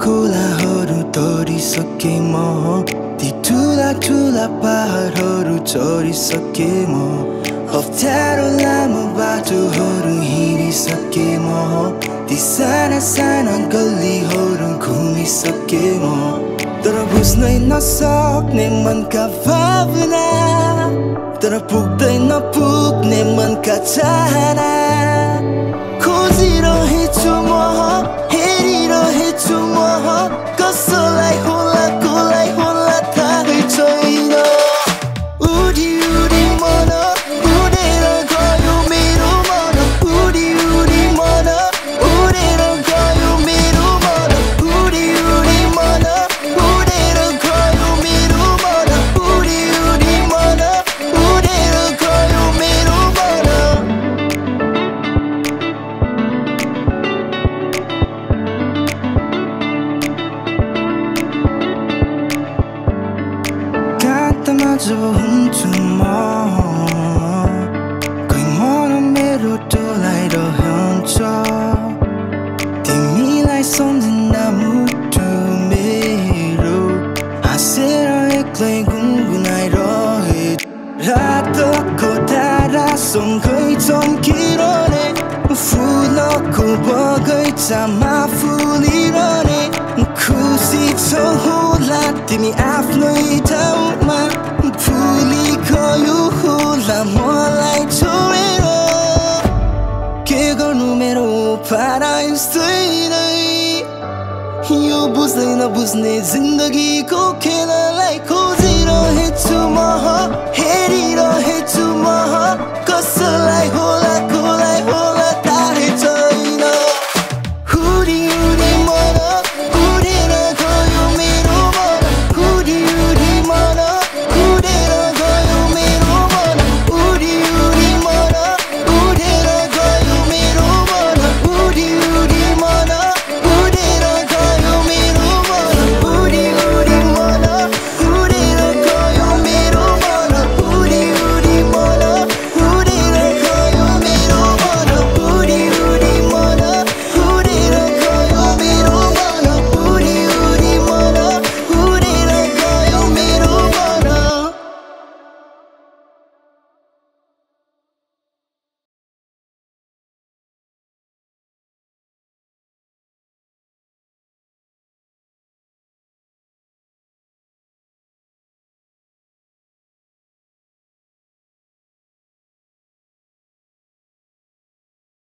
खोलाहरू तरिसके म ती ठुला ठुला पहाडहरू चढिसके म अप्ठ्यारो लामो बाटोहरू हिँडिसके म ती साना साना गल्लीहरू घुमिसके म तर बुझ्नै नसक्ने मनका भावना तर पुग्दैन पुग्ने मनका चाहना खोजिरहेछु म हेरिरहेछु म कसलाई होला थाहै छैन उडी उडी मन उडेर गयो मेरो मन उडी उडी मन उडेर गयो मेरो मन उडी उडी मन उडेर गयो मेरो मन उडी उडी मन उडेर गयो मेरो मन काँधमा जब हुन्छु म कोही मन मेरो डोलाइरहन्छ तिमीलाई सम्झिँदा मुटु मेरो हाँसेर एक्लै गुनगुनाइरहे रातको तारासँगै चम्किरहने फुलको बगैँचामा फुलिरहने खुसी छौ होला तिमी आफ्नै ठाउँमा भुली गयो होला मलाई छोडेर के गर्नु मेरो पारा यस्तै नै यो बुझ्दै नबुझ्ने जिन्दगीको खेल